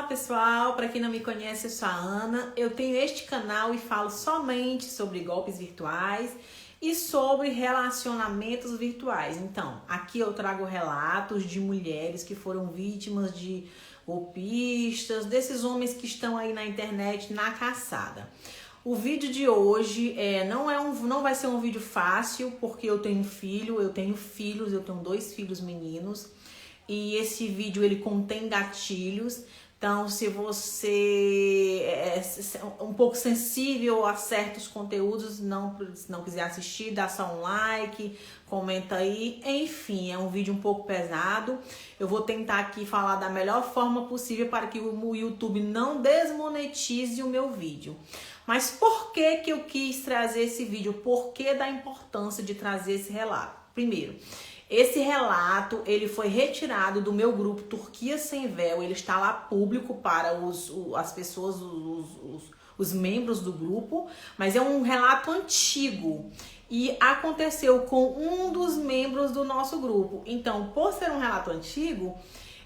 pessoal, para quem não me conhece, eu sou a Ana. Eu tenho este canal e falo somente sobre golpes virtuais e sobre relacionamentos virtuais. Então, aqui eu trago relatos de mulheres que foram vítimas de golpistas, desses homens que estão aí na internet na caçada. O vídeo de hoje não vai ser um vídeo fácil, porque eu tenho filhos, eu tenho 2 filhos meninos. E esse vídeo ele contém gatilhos, então se você é um pouco sensível a certos conteúdos, não quiser assistir, dá só um like, comenta aí. Enfim, é um vídeo um pouco pesado. Eu vou tentar aqui falar da melhor forma possível para que o YouTube não desmonetize o meu vídeo. Mas por que eu quis trazer esse vídeo? Por que da importância de trazer esse relato? Primeiro, esse relato ele foi retirado do meu grupo Turquia Sem Véu. Ele está lá público para as pessoas, os membros do grupo, mas é um relato antigo e aconteceu com um dos membros do nosso grupo. Então, por ser um relato antigo,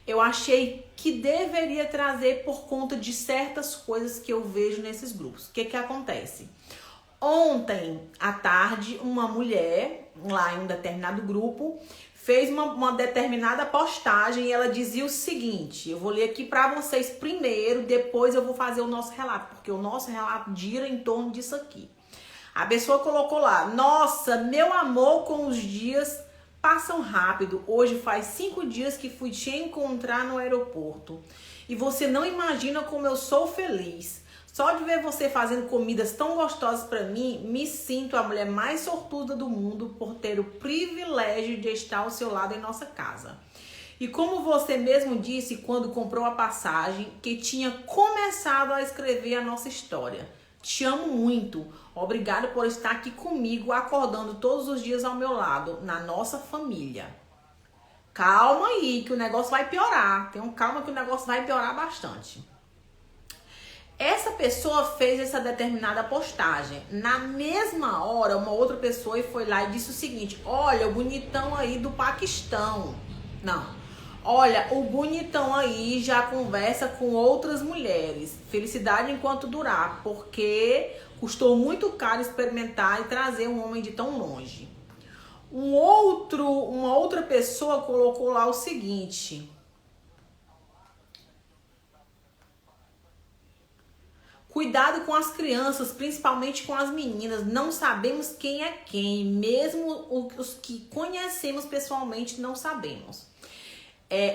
eu achei que deveria trazer por conta de certas coisas que eu vejo nesses grupos. O que acontece? Ontem à tarde, uma mulher lá em um determinado grupo fez uma determinada postagem e ela dizia o seguinte: eu vou ler aqui para vocês primeiro, depois eu vou fazer o nosso relato, porque o nosso relato gira em torno disso aqui. A pessoa colocou lá: nossa, meu amor, com os dias passam rápido. Hoje faz 5 dias que fui te encontrar no aeroporto e você não imagina como eu sou feliz. Só de ver você fazendo comidas tão gostosas para mim, me sinto a mulher mais sortuda do mundo por ter o privilégio de estar ao seu lado em nossa casa. E como você mesmo disse quando comprou a passagem, que tinha começado a escrever a nossa história. Te amo muito. Obrigado por estar aqui comigo, acordando todos os dias ao meu lado, na nossa família. Calma aí, que o negócio vai piorar. Tenham calma que o negócio vai piorar bastante. Essa pessoa fez essa determinada postagem. Na mesma hora, uma outra pessoa foi lá e disse o seguinte: olha, o bonitão aí do Paquistão. Não. Olha, o bonitão aí já conversa com outras mulheres. Felicidade enquanto durar, porque custou muito caro experimentar e trazer um homem de tão longe. Uma outra pessoa colocou lá o seguinte: cuidado com as crianças, principalmente com as meninas. Não sabemos quem é quem. Mesmo os que conhecemos pessoalmente, não sabemos.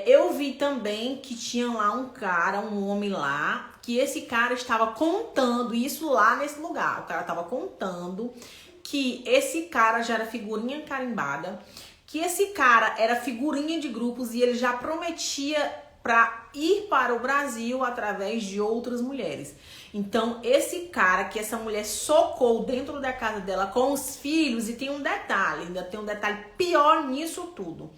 Eu vi também que tinha lá um homem lá, que esse cara estava contando, isso lá nesse lugar. O cara estava contando que esse cara já era figurinha carimbada, que esse cara era figurinha de grupos e ele já prometia para ir para o Brasil através de outras mulheres. Então, esse cara que essa mulher socou dentro da casa dela com os filhos, e tem um detalhe, ainda tem um detalhe pior nisso tudo,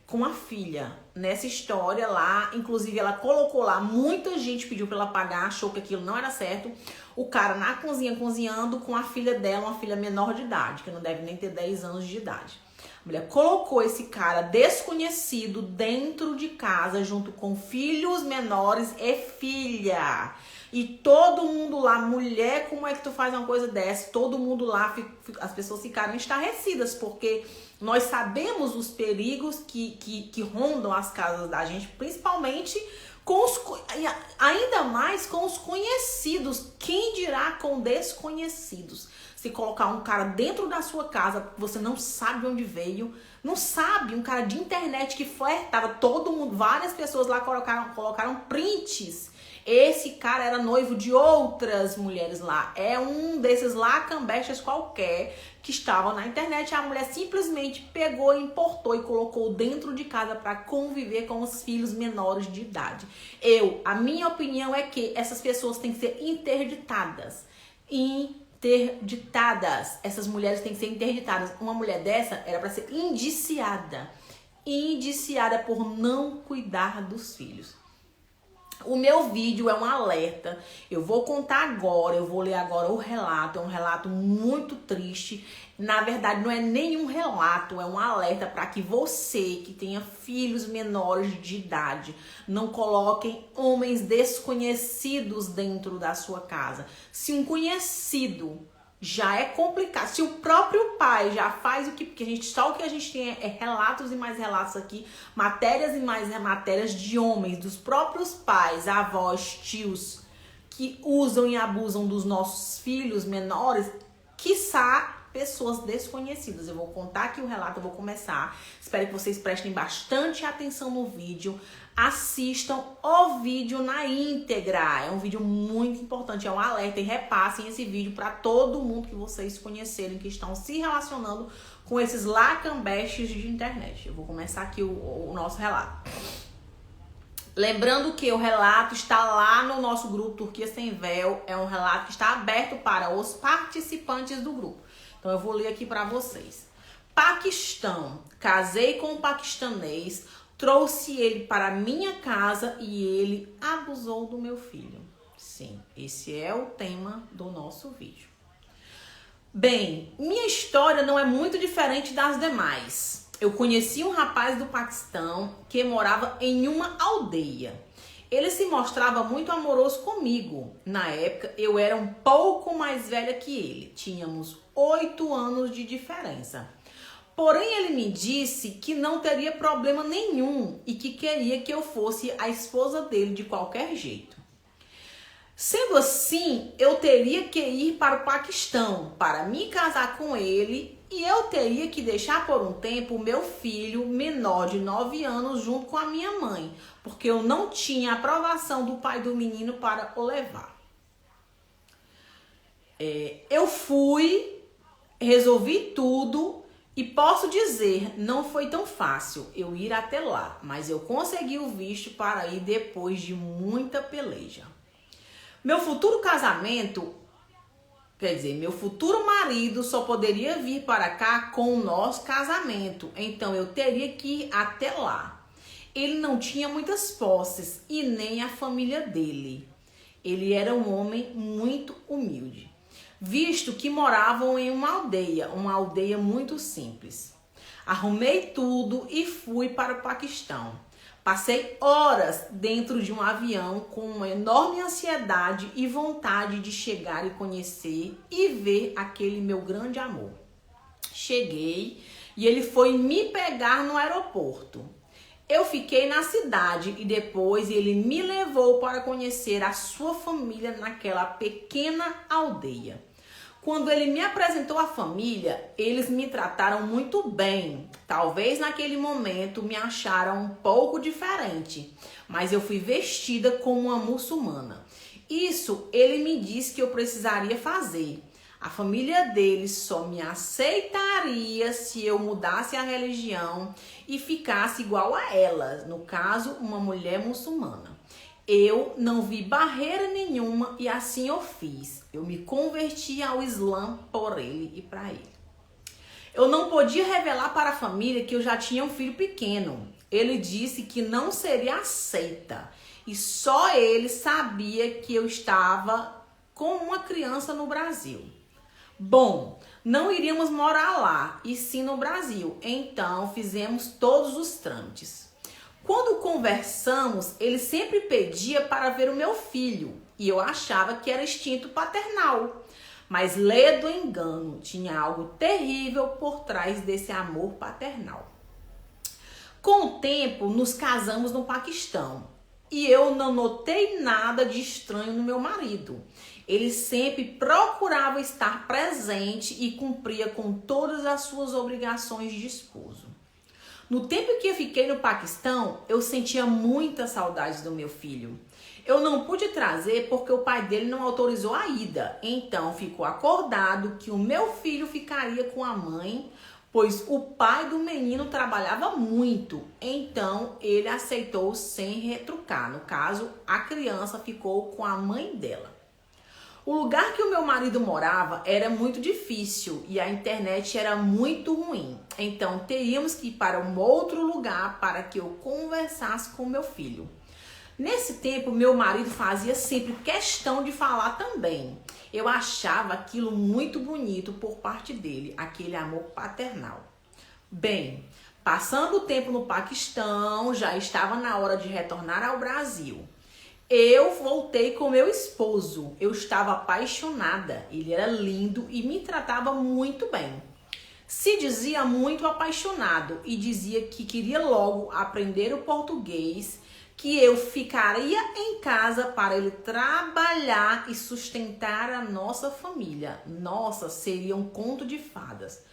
com a filha. Nessa história lá, inclusive ela colocou lá, muita gente pediu para ela pagar, achou que aquilo não era certo. O cara na cozinha cozinhando com a filha dela, uma filha menor de idade, que não deve nem ter 10 anos de idade. A mulher colocou esse cara desconhecido dentro de casa, junto com filhos menores e filha. E todo mundo lá, mulher, como é que tu faz uma coisa dessa? Todo mundo lá, as pessoas ficaram estarrecidas, porque nós sabemos os perigos que rondam as casas da gente, principalmente ainda mais com os conhecidos. Quem dirá com desconhecidos? Se colocar um cara dentro da sua casa, você não sabe de onde veio, não sabe, um cara de internet que flertava, todo mundo, várias pessoas lá colocaram prints. Esse cara era noivo de outras mulheres lá. É um desses lacambestas qualquer que estavam na internet. A mulher simplesmente pegou, importou e colocou dentro de casa para conviver com os filhos menores de idade. A minha opinião é que essas pessoas têm que ser interditadas. Essas mulheres têm que ser interditadas. Uma mulher dessa era para ser indiciada por não cuidar dos filhos. O meu vídeo é um alerta. Eu vou contar agora, eu vou ler agora o relato. É um relato muito triste. Na verdade, não é nenhum relato, é um alerta para que você que tenha filhos menores de idade não coloquem homens desconhecidos dentro da sua casa. Se um conhecido já é complicado, se o próprio pai já faz o que, porque só o que a gente tem é relatos e mais relatos aqui, matérias e mais matérias de homens, dos próprios pais, avós, tios, que usam e abusam dos nossos filhos menores, quiçá pessoas desconhecidas. Eu vou contar aqui o relato, eu vou começar. Espero que vocês prestem bastante atenção no vídeo. Assistam o vídeo na íntegra. É um vídeo muito importante, é um alerta, e repassem esse vídeo para todo mundo que vocês conhecerem, que estão se relacionando com esses lacambestes de internet. Eu vou começar aqui o nosso relato. Lembrando que o relato está lá no nosso grupo Turquia Sem Véu. É um relato que está aberto para os participantes do grupo. Então eu vou ler aqui para vocês. Paquistão. Casei com um paquistanês, trouxe ele para minha casa e ele abusou do meu filho. Sim, esse é o tema do nosso vídeo. Bem, minha história não é muito diferente das demais. Eu conheci um rapaz do Paquistão que morava em uma aldeia. Ele se mostrava muito amoroso comigo. Na época, eu era um pouco mais velha que ele. Tínhamos 8 anos de diferença. Porém, ele me disse que não teria problema nenhum e que queria que eu fosse a esposa dele de qualquer jeito. Sendo assim, eu teria que ir para o Paquistão para me casar com ele e eu teria que deixar por um tempo o meu filho menor de 9 anos junto com a minha mãe, porque eu não tinha aprovação do pai do menino para o levar. Eu fui, resolvi tudo e posso dizer, não foi tão fácil eu ir até lá, mas eu consegui o visto para ir depois de muita peleja. Meu futuro casamento, quer dizer, meu futuro marido só poderia vir para cá com o nosso casamento, então eu teria que ir até lá. Ele não tinha muitas posses e nem a família dele. Ele era um homem muito humilde, visto que moravam em uma aldeia muito simples. Arrumei tudo e fui para o Paquistão. Passei horas dentro de um avião com uma enorme ansiedade e vontade de chegar e conhecer e ver aquele meu grande amor. Cheguei e ele foi me pegar no aeroporto. Eu fiquei na cidade e depois ele me levou para conhecer a sua família naquela pequena aldeia. Quando ele me apresentou a família, eles me trataram muito bem. Talvez naquele momento me acharam um pouco diferente, mas eu fui vestida como uma muçulmana. Isso ele me disse que eu precisaria fazer. A família deles só me aceitaria se eu mudasse a religião e ficasse igual a elas, no caso, uma mulher muçulmana. Eu não vi barreira nenhuma e assim eu fiz. Eu me converti ao Islã por ele e para ele. Eu não podia revelar para a família que eu já tinha um filho pequeno. Ele disse que não seria aceita e só ele sabia que eu estava com uma criança no Brasil. Bom, não iríamos morar lá e sim no Brasil, então fizemos todos os trâmites. Quando conversamos, ele sempre pedia para ver o meu filho e eu achava que era instinto paternal. Mas ledo engano, tinha algo terrível por trás desse amor paternal. Com o tempo, nos casamos no Paquistão e eu não notei nada de estranho no meu marido. Ele sempre procurava estar presente e cumpria com todas as suas obrigações de esposo. No tempo que eu fiquei no Paquistão, eu sentia muita saudade do meu filho. Eu não pude trazer porque o pai dele não autorizou a ida. Então ficou acordado que o meu filho ficaria com a mãe, pois o pai do menino trabalhava muito. Então ele aceitou sem retrucar. No caso, a criança ficou com a mãe dela. O lugar que o meu marido morava era muito difícil e a internet era muito ruim. Então teríamos que ir para um outro lugar para que eu conversasse com meu filho. Nesse tempo, meu marido fazia sempre questão de falar também. Eu achava aquilo muito bonito por parte dele, aquele amor paternal. Bem, passando o tempo no Paquistão, já estava na hora de retornar ao Brasil. Eu voltei com meu esposo. Eu estava apaixonada. Ele era lindo e me tratava muito bem. Se dizia muito apaixonado e dizia que queria logo aprender o português, que eu ficaria em casa para ele trabalhar e sustentar a nossa família. Nossa, seria um conto de fadas.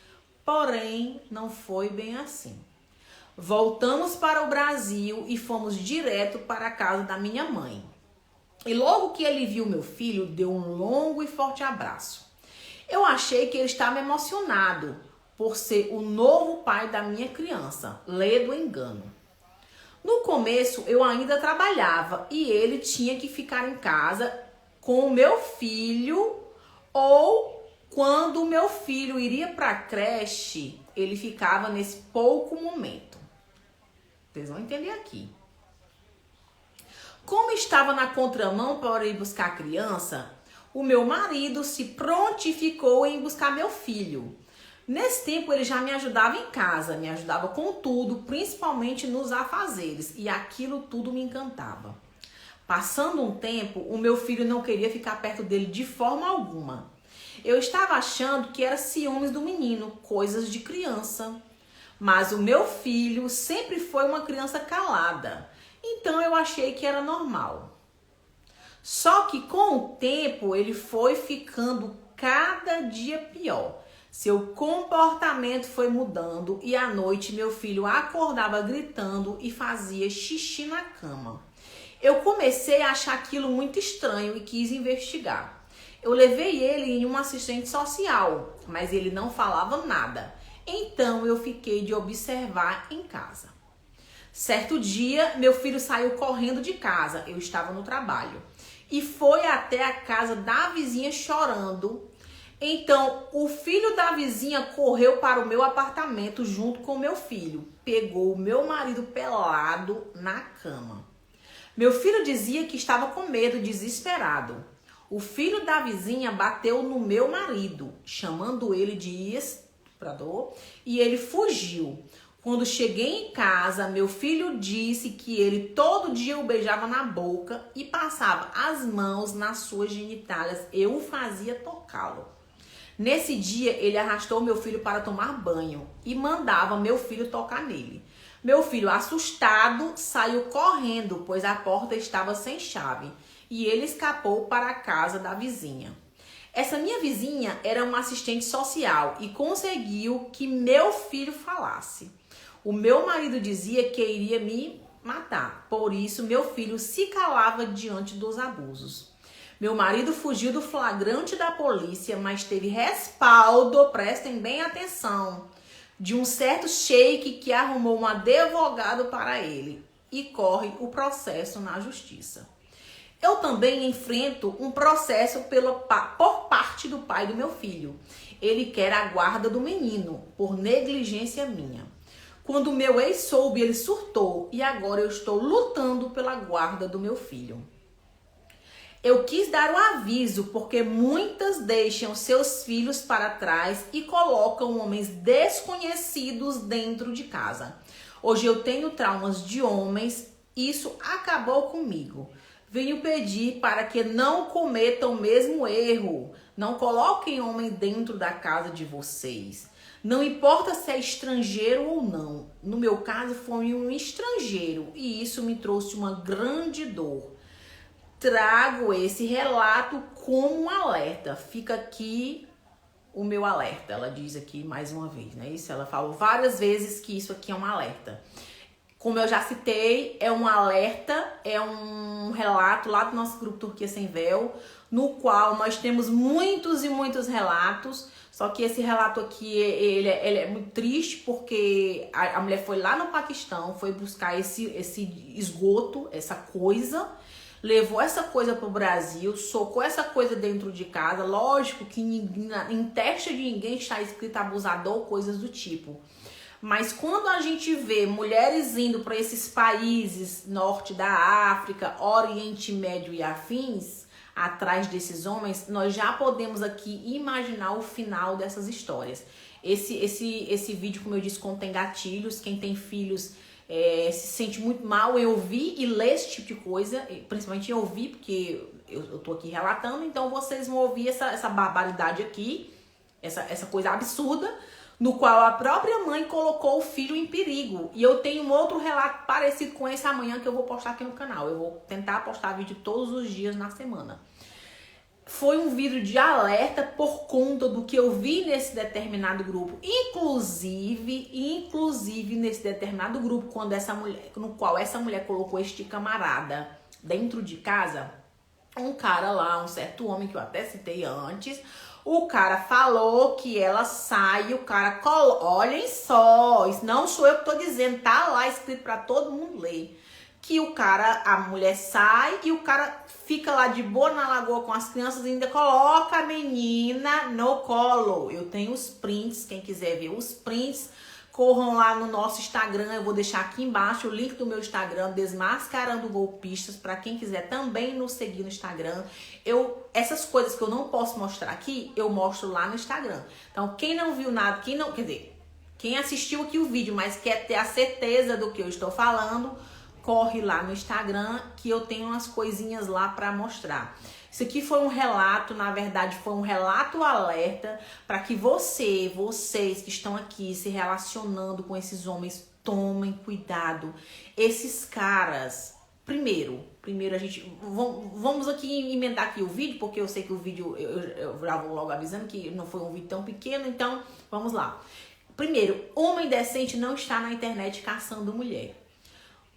Porém, não foi bem assim. Voltamos para o Brasil e fomos direto para a casa da minha mãe. E logo que ele viu meu filho, deu um longo e forte abraço. Eu achei que ele estava emocionado por ser o novo pai da minha criança. Lê do engano. No começo, eu ainda trabalhava e ele tinha que ficar em casa com o meu filho, ou quando o meu filho iria para a creche, ele ficava nesse pouco momento. Vocês vão entender aqui. Como estava na contramão para ir buscar a criança, o meu marido se prontificou em buscar meu filho. Nesse tempo ele já me ajudava em casa, me ajudava com tudo, principalmente nos afazeres, e aquilo tudo me encantava. Passando um tempo, o meu filho não queria ficar perto dele de forma alguma. Eu estava achando que era ciúmes do menino, coisas de criança. Mas o meu filho sempre foi uma criança calada, então eu achei que era normal. Só que com o tempo ele foi ficando cada dia pior. Seu comportamento foi mudando e à noite meu filho acordava gritando e fazia xixi na cama. Eu comecei a achar aquilo muito estranho e quis investigar. Eu levei ele em um assistente social, mas ele não falava nada. Então eu fiquei de observar em casa. Certo dia, meu filho saiu correndo de casa, eu estava no trabalho, e foi até a casa da vizinha chorando. Então, o filho da vizinha correu para o meu apartamento junto com o meu filho. Pegou o meu marido pelado na cama. Meu filho dizia que estava com medo, desesperado. O filho da vizinha bateu no meu marido, chamando ele de estuprador, e ele fugiu. Quando cheguei em casa, meu filho disse que ele todo dia o beijava na boca e passava as mãos nas suas genitálias. Eu o fazia tocá-lo. Nesse dia, ele arrastou meu filho para tomar banho e mandava meu filho tocar nele. Meu filho, assustado, saiu correndo, pois a porta estava sem chave, e ele escapou para a casa da vizinha. Essa minha vizinha era uma assistente social e conseguiu que meu filho falasse. O meu marido dizia que iria me matar, por isso meu filho se calava diante dos abusos. Meu marido fugiu do flagrante da polícia, mas teve respaldo, prestem bem atenção, de um certo sheik que arrumou um advogado para ele e corre o processo na justiça. Eu também enfrento um processo por parte do pai do meu filho. Ele quer a guarda do menino, por negligência minha. Quando meu ex soube, ele surtou e agora eu estou lutando pela guarda do meu filho. Eu quis dar um aviso porque muitas deixam seus filhos para trás e colocam homens desconhecidos dentro de casa. Hoje eu tenho traumas de homens, isso acabou comigo. Venho pedir para que não cometam o mesmo erro. Não coloquem homem dentro da casa de vocês. Não importa se é estrangeiro ou não. No meu caso foi um estrangeiro e isso me trouxe uma grande dor. Trago esse relato como um alerta. Fica aqui o meu alerta. Ela diz aqui mais uma vez, né? Isso, ela falou várias vezes que isso aqui é um alerta. Como eu já citei, é um alerta, é um relato lá do nosso grupo Turquia Sem Véu, no qual nós temos muitos e muitos relatos, só que esse relato aqui, ele é muito triste, porque a mulher foi lá no Paquistão, foi buscar esse esgoto, essa coisa, levou essa coisa pro Brasil, socou essa coisa dentro de casa. Lógico que em teste de ninguém está escrito abusador ou coisas do tipo. Mas quando a gente vê mulheres indo para esses países norte da África, Oriente Médio e afins, atrás desses homens, nós já podemos aqui imaginar o final dessas histórias. Esse vídeo, como eu disse, contém gatilhos. Quem tem filhos se sente muito mal em ouvir e ler esse tipo de coisa, principalmente em ouvir, porque eu tô aqui relatando, então vocês vão ouvir essa barbaridade aqui, essa coisa absurda, no qual a própria mãe colocou o filho em perigo. E eu tenho um outro relato parecido com esse amanhã que eu vou postar aqui no canal. Eu vou tentar postar vídeo todos os dias na semana. Foi um vídeo de alerta por conta do que eu vi nesse determinado grupo. Inclusive nesse determinado grupo, quando essa mulher, no qual essa mulher colocou este camarada dentro de casa, um cara lá, um certo homem que eu até citei antes, o cara falou que ela sai, o cara olhem só, isso não sou eu que tô dizendo, tá lá escrito pra todo mundo ler. Que a mulher sai e o cara fica lá de boa na lagoa com as crianças e ainda coloca a menina no colo. Eu tenho os prints, quem quiser ver os prints, corram lá no nosso Instagram, eu vou deixar aqui embaixo o link do meu Instagram, Desmascarando Golpistas, para quem quiser também nos seguir no Instagram. Essas coisas que eu não posso mostrar aqui, eu mostro lá no Instagram. Então, quem não viu nada, quem assistiu aqui o vídeo, mas quer ter a certeza do que eu estou falando, corre lá no Instagram que eu tenho umas coisinhas lá para mostrar. Isso aqui foi um relato, na verdade foi um relato alerta para que vocês que estão aqui se relacionando com esses homens, tomem cuidado. Esses caras, primeiro a gente, vamos aqui emendar aqui o vídeo, porque eu sei que o vídeo, eu já vou logo avisando que não foi um vídeo tão pequeno, então vamos lá. Primeiro, homem decente não está na internet caçando mulher.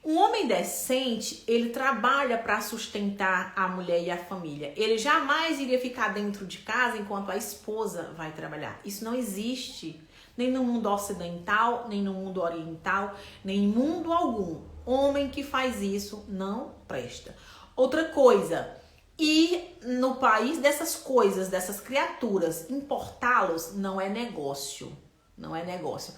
Um homem decente, ele trabalha para sustentar a mulher e a família. Ele jamais iria ficar dentro de casa enquanto a esposa vai trabalhar. Isso não existe, nem no mundo ocidental, nem no mundo oriental, nem em mundo algum. Homem que faz isso não presta. Outra coisa, ir no país dessas coisas, dessas criaturas, importá-los não é negócio. Não é negócio.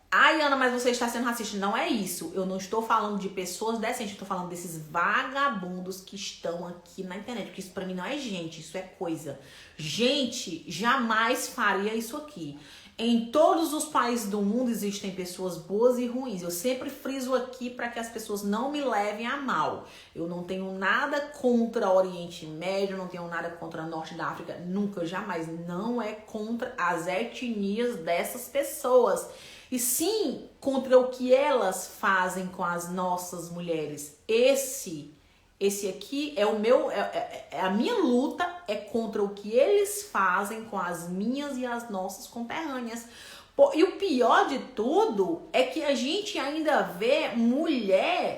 Ai, Ana, mas você está sendo racista. Não é isso. Eu não estou falando de pessoas decentes. Eu estou falando desses vagabundos que estão aqui na internet. Porque isso pra mim não é gente, isso é coisa. Gente jamais faria isso aqui. Em todos os países do mundo existem pessoas boas e ruins. Eu sempre friso aqui para que as pessoas não me levem a mal. Eu não tenho nada contra o Oriente Médio, não tenho nada contra o Norte da África. Nunca, jamais. Não é contra as etnias dessas pessoas. E sim contra o que elas fazem com as nossas mulheres. Esse aqui é o meu, a minha luta é contra o que eles fazem com as minhas e as nossas conterrâneas. E o pior de tudo é que a gente ainda vê mulheres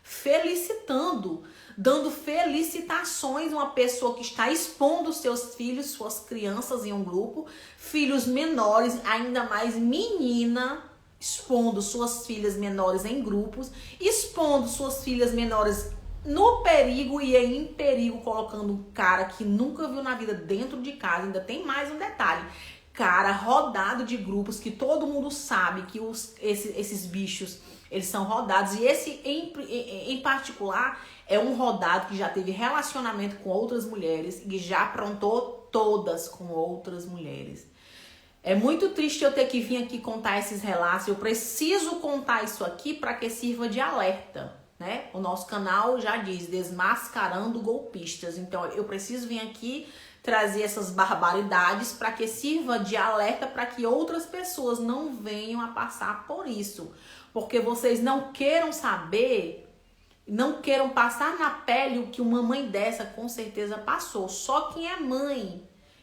felicitando, dando felicitações a uma pessoa que está expondo seus filhos, suas crianças em um grupo, filhos menores, ainda mais menina, expondo suas filhas menores em grupos, expondo suas filhas menores no perigo e em perigo, colocando um cara que nunca viu na vida dentro de casa. Ainda tem mais um detalhe. Cara rodado de grupos que todo mundo sabe que esses bichos, eles são rodados. E esse em particular é um rodado que já teve relacionamento com outras mulheres e já aprontou todas com outras mulheres. É muito triste eu ter que vir aqui contar esses relatos. Eu preciso contar isso aqui para que sirva de alerta, né? O nosso canal já diz, Desmascarando Golpistas. Então eu preciso vir aqui trazer essas barbaridades para que sirva de alerta para que outras pessoas não venham a passar por isso. Porque vocês não queiram saber, não queiram passar na pele o que uma mãe dessa com certeza passou. Só quem é mãe,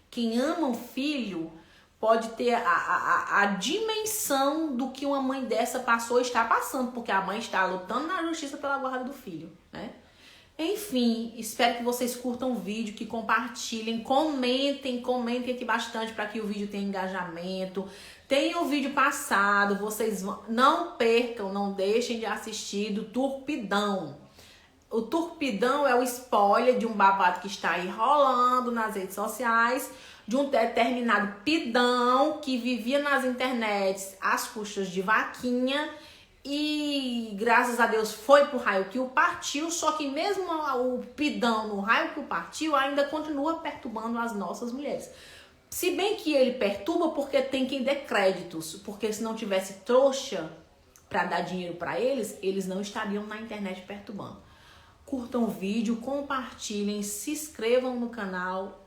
quem ama o filho, pode ter a dimensão do que uma mãe dessa passou e está passando, porque a mãe está lutando na justiça pela guarda do filho, né? Enfim, espero que vocês curtam o vídeo, que compartilhem, comentem aqui bastante para que o vídeo tenha engajamento. Tem o vídeo passado, vocês não percam, não deixem de assistir, do Turpidão. O Turpidão é o spoiler de um babado que está aí rolando nas redes sociais, de um determinado pidão que vivia nas internets às custas de vaquinha e graças a Deus foi pro raio que o partiu, só que mesmo o pidão no raio que o partiu ainda continua perturbando as nossas mulheres. Se bem que ele perturba porque tem quem dê créditos, porque se não tivesse trouxa para dar dinheiro para eles, eles não estariam na internet perturbando. Curtam o vídeo, compartilhem, se inscrevam no canal